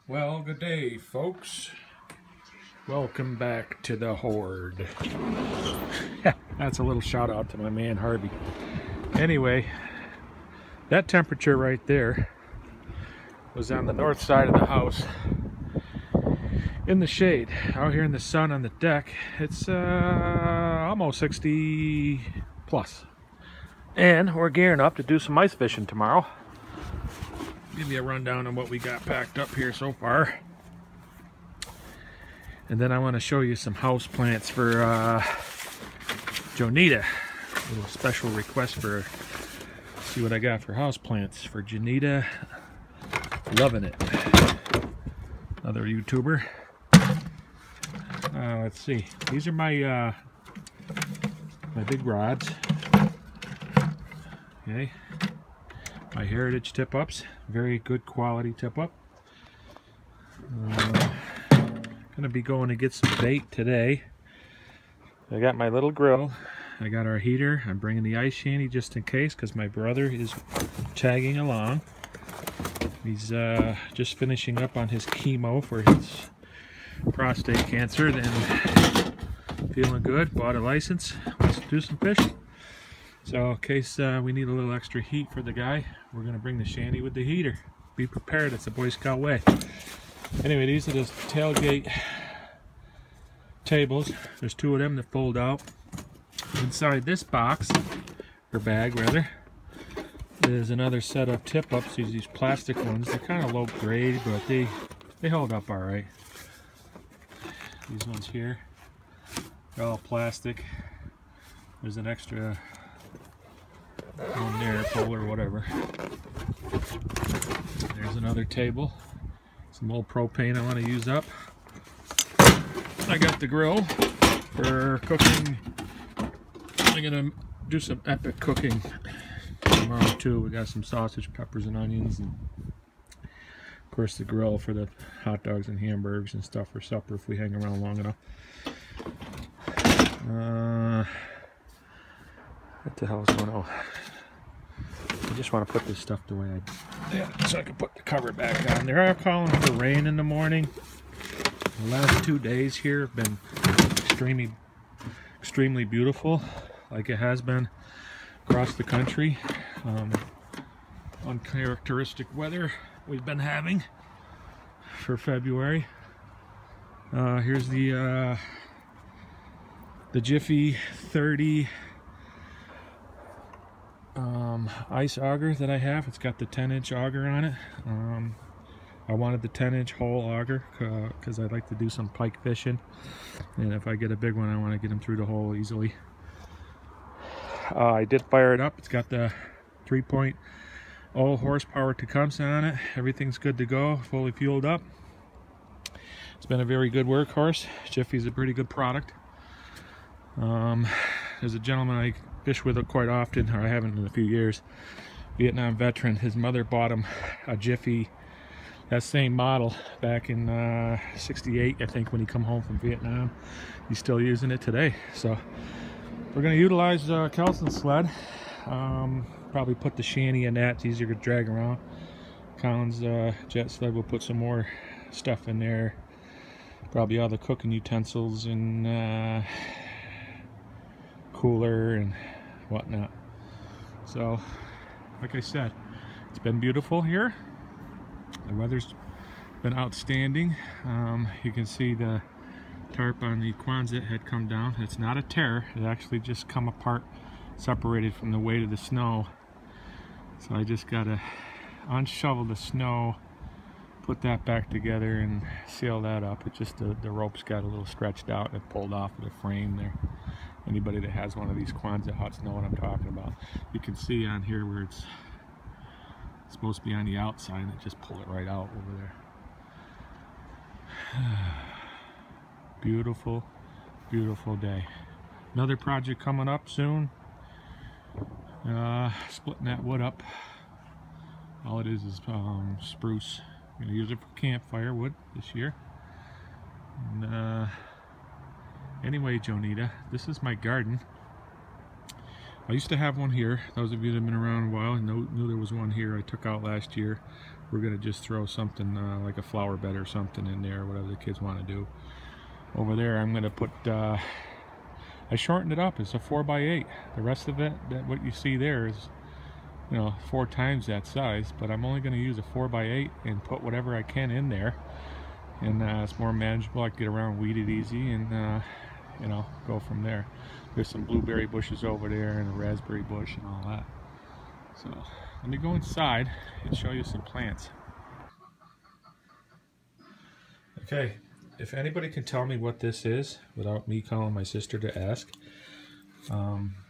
Well, good day, folks. Welcome back to the Horde. That's a little shout out to my man Harvey. Anyway, that temperature right there was on the north side of the house in the shade. Out here in the sun on the deck, it's almost 60 plus. And we're gearing up to do some ice fishing tomorrow. Give you a rundown on what we got packed up here so far. And then I want to show you some house plants for Jonita. A little special request for, see what I got for house plants for Jonita. Loving it. Another YouTuber. Let's see. These are my my big rods. Okay. My Heritage tip-ups, very good quality tip-up. Gonna be going to get some bait today. I got my little grill. I got our heater. I'm bringing the ice shanty just in case, because my brother is tagging along. He's just finishing up on his chemo for his prostate cancer. Then feeling good. Bought a license. Wants to do some fishing. So in case we need a little extra heat for the guy, we're going to bring the shanty with the heater. Be prepared, it's a Boy Scout way. Anyway, these are the tailgate tables. There's two of them that fold out. Inside this box, or bag rather, is another set of tip-ups. These plastic ones. They're kind of low grade, but they hold up alright. These ones here, they're all plastic. There's an extra on there, pole or whatever. There's another table. Some old propane I want to use up. I got the grill for cooking. I'm gonna do some epic cooking tomorrow too. We got some sausage, peppers, and onions, and of course the grill for the hot dogs and hamburgers and stuff for supper if we hang around long enough. What the hell is going on? I just want to put this stuff the way I did, so I can put the cover back on. They're calling for rain in the morning. The last 2 days here have been extremely beautiful, like it has been across the country. Uncharacteristic weather we've been having for February. Here's the Jiffy 30 ice auger that I have. It's got the 10-inch auger on it. I wanted the 10-inch hole auger because I'd like to do some pike fishing, and if I get a big one I want to get them through the hole easily. I did fire it up. It's got the 3.0 horsepower Tecumseh on it. Everything's good to go, fully fueled up. It's been a very good workhorse. Jiffy's a pretty good product. There's a gentleman I fish with quite often, or I haven't in a few years, Vietnam veteran. His mother bought him a Jiffy, that same model, back in '68, I think, when he come home from Vietnam. He's still using it today. So we're going to utilize Kelson's sled. Probably put the shanty in that. It's easier to drag around. Colin's jet sled, will put some more stuff in there. Probably all the cooking utensils and cooler and whatnot. So like I said, it's been beautiful here. The weather's been outstanding. You can see the tarp on the Quonset had come down. It's not a tear, it actually just come apart, separated from the weight of the snow. So I just gotta unshovel the snow, put that back together and seal that up. It just the ropes got a little stretched out and it pulled off of the frame there. Anybody that has one of these Quonset huts know what I'm talking about. You can see on here where it's supposed to be on the outside and it just pulled it right out over there. Beautiful, beautiful day. Another project coming up soon. Splitting that wood up. All it is spruce. I'm going to use it for campfire wood this year. And, anyway, Jonita, this is my garden. I used to have one here. Those of you that have been around a while knew there was one here I took out last year. we're gonna just throw something like a flower bed or something in there, whatever the kids want to do. Over there, I'm gonna put. I shortened it up. It's a 4x8. The rest of it, what you see there, is 4 times that size. But I'm only gonna use a 4x8 and put whatever I can in there, and it's more manageable. I can get around, weed it easy, and go from there. There's some blueberry bushes over there and a raspberry bush and all that. So let me go inside and show you some plants. Okay, if anybody can tell me what this is without me calling my sister to ask,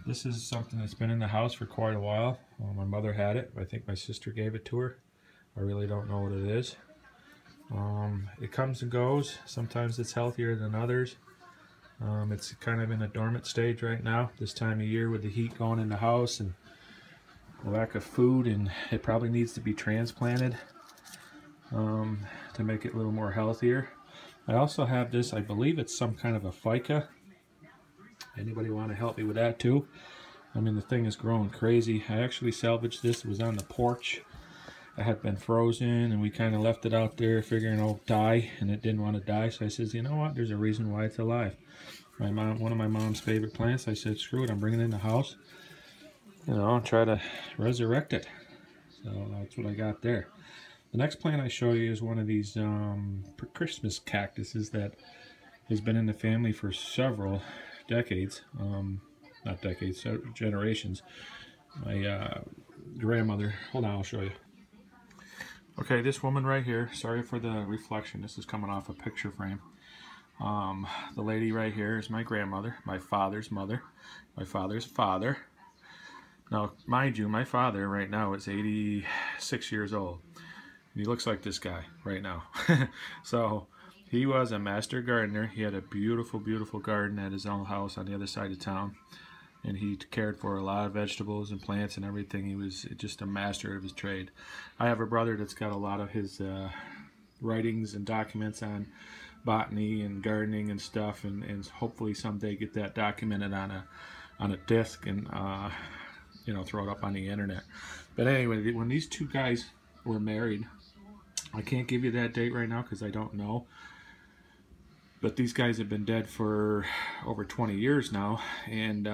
this is something that's been in the house for quite a while. My mother had it. I think my sister gave it to her. I really don't know what it is. It comes and goes. Sometimes it's healthier than others. It's kind of in a dormant stage right now, this time of year with the heat going in the house and the lack of food, and it probably needs to be transplanted to make it a little more healthier. I also have this, I believe it's some kind of a ficus. Anybody want to help me with that too? I mean, the thing is growing crazy. I actually salvaged this. It was on the porch. It had been frozen, and we kind of left it out there figuring it'll die, and it didn't want to die. So I says, you know what, there's a reason why it's alive. One of my mom's favorite plants, I said, screw it, I'm bringing it in the house, and try to resurrect it. So that's what I got there. The next plant I show you is one of these Christmas cactuses that has been in the family for several decades, not decades, generations. My grandmother, hold on, I'll show you. Okay, this woman right here, sorry for the reflection, this is coming off a picture frame. The lady right here is my grandmother, my father's mother, my father's father. Now, mind you, my father right now is 86 years old. And he looks like this guy right now. So, he was a master gardener. He had a beautiful, beautiful garden at his own house on the other side of town. And he cared for a lot of vegetables and plants and everything. He was just a master of his trade. I have a brother that's got a lot of his writings and documents on botany and gardening and stuff, and hopefully someday get that documented on a disc and throw it up on the internet. But anyway, when these two guys were married, I can't give you that date right now because I don't know. But these guys have been dead for over 20 years now, and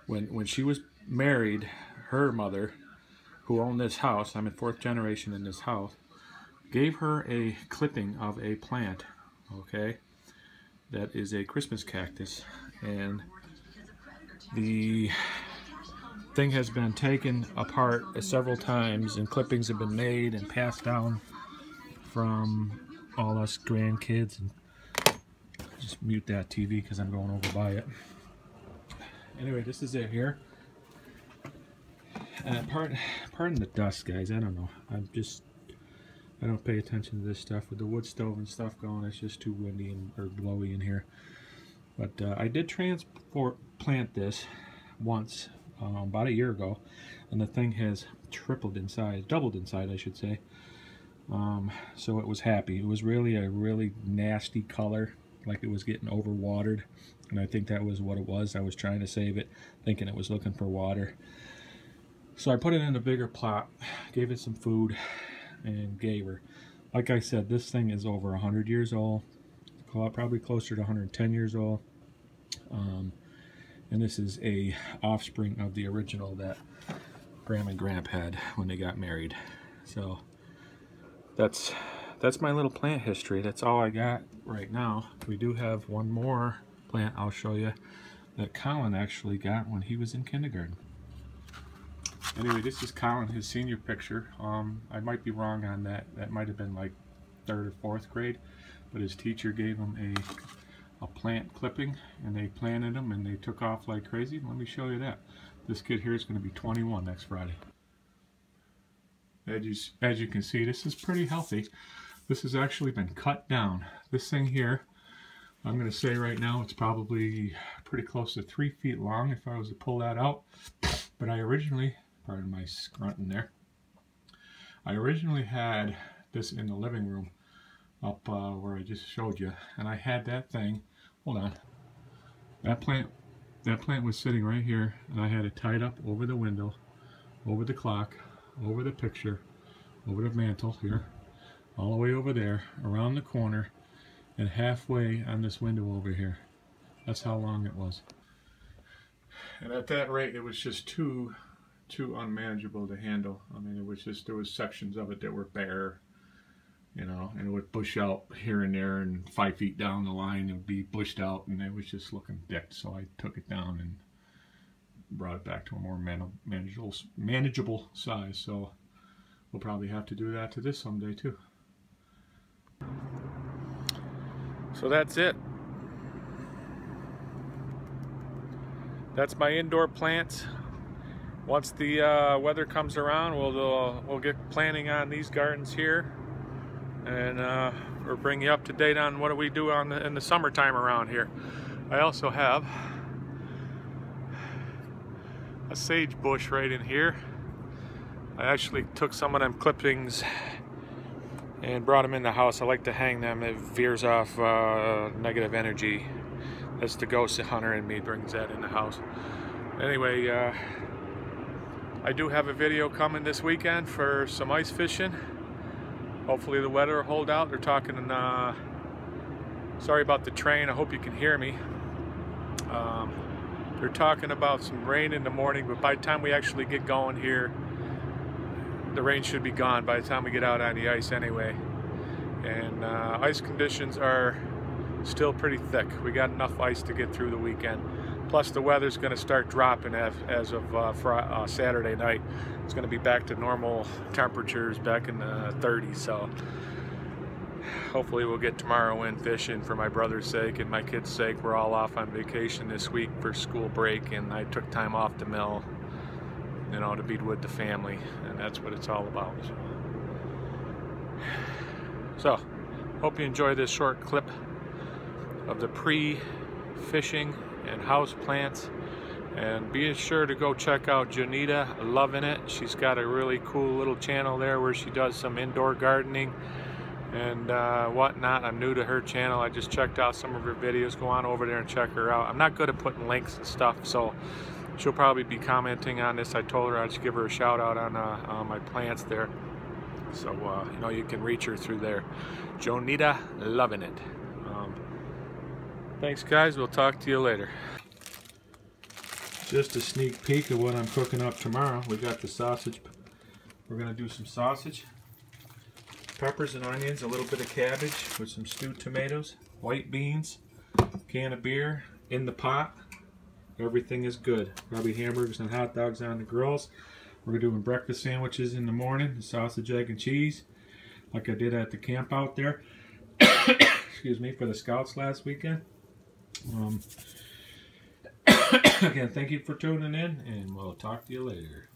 when she was married, her mother, who owned this house, I'm in 4th generation in this house, gave her a clipping of a plant, okay, that is a Christmas cactus, and the thing has been taken apart several times, and clippings have been made and passed down from all us grandkids. And just mute that TV because I'm going over by it. Anyway, this is it here. Pardon the dust, guys. I don't know. I don't pay attention to this stuff with the wood stove and stuff going. It's just too windy or blowy in here. But I did plant this once about a year ago, and the thing has tripled in size, doubled in size, I should say. So it was happy. It was really a really nasty color, like it was getting overwatered, and I think that was what it was. I was trying to save it, thinking it was looking for water. So I put it in a bigger plot, gave it some food, and gave her. Like I said, this thing is over 100 years old, probably closer to 110 years old. And this is a offspring of the original that Graham and Gramp had when they got married. So that's my little plant history. That's all I got right now. We do have one more plant I'll show you that Colin actually got when he was in kindergarten. Anyway, this is Colin, his senior picture. I might be wrong on that. That might have been like 3rd or 4th grade, but his teacher gave him a plant clipping, and they planted them, and they took off like crazy. Let me show you that. This kid here is going to be 21 next Friday. As you can see, this is pretty healthy. This has actually been cut down. This thing here, I'm going to say right now, it's probably pretty close to 3 feet long if I was to pull that out. But I originally, pardon my grunting there, I originally had this in the living room up where I just showed you, and I had that thing, hold on, that plant was sitting right here, and I had it tied up over the window over the clock, over the picture, over the mantle here, all the way over there, around the corner, and halfway on this window over here. That's how long it was. And at that rate, it was just too unmanageable to handle. I mean, it was just, there was sections of it that were bare, you know, and it would bush out here and there, and 5 feet down the line it would be bushed out, and it was just looking thick. So I took it down and brought it back to a more manageable size. So we'll probably have to do that to this someday too. So that's it. That's my indoor plants. Once the weather comes around, we'll get planning on these gardens here, and we'll bring you up to date on what do we do in the summertime around here. I also have a sage bush right in here. I actually took some of them clippings and brought them in the house. I like to hang them. It veers off negative energy. That's the ghost hunter in me brings that in the house. Anyway, I do have a video coming this weekend for some ice fishing. Hopefully the weather will hold out. They're talking, sorry about the train, I hope you can hear me. They're talking about some rain in the morning, but by the time we actually get going here, the rain should be gone by the time we get out on the ice anyway. And ice conditions are still pretty thick. We got enough ice to get through the weekend. Plus the weather's going to start dropping as of Saturday night. It's going to be back to normal temperatures back in the 30s. So hopefully we'll get tomorrow in fishing for my brother's sake and my kids' sake. We're all off on vacation this week for school break, and I took time off the mill, you know, to be with the family, and that's what it's all about. So hope you enjoy this short clip of the pre-fishing and house plants, and be sure to go check out Jonita Loving It. She's got a really cool little channel there where she does some indoor gardening and whatnot. I'm new to her channel. I just checked out some of her videos. Go on over there and check her out. I'm not good at putting links and stuff, so she'll probably be commenting on this. I told her I'd just give her a shout out on my plants there, so you know, you can reach her through there. Jonita Loving It. Thanks guys, we'll talk to you later. Just a sneak peek of what I'm cooking up tomorrow. We got the sausage. We're gonna do some sausage, peppers and onions, a little bit of cabbage with some stewed tomatoes, white beans, can of beer in the pot. Everything is good. Probably hamburgers and hot dogs on the grills. We're doing breakfast sandwiches in the morning, sausage, egg, and cheese, like I did at the camp out there. Excuse me, for the scouts last weekend. Again, thank you for tuning in, and we'll talk to you later.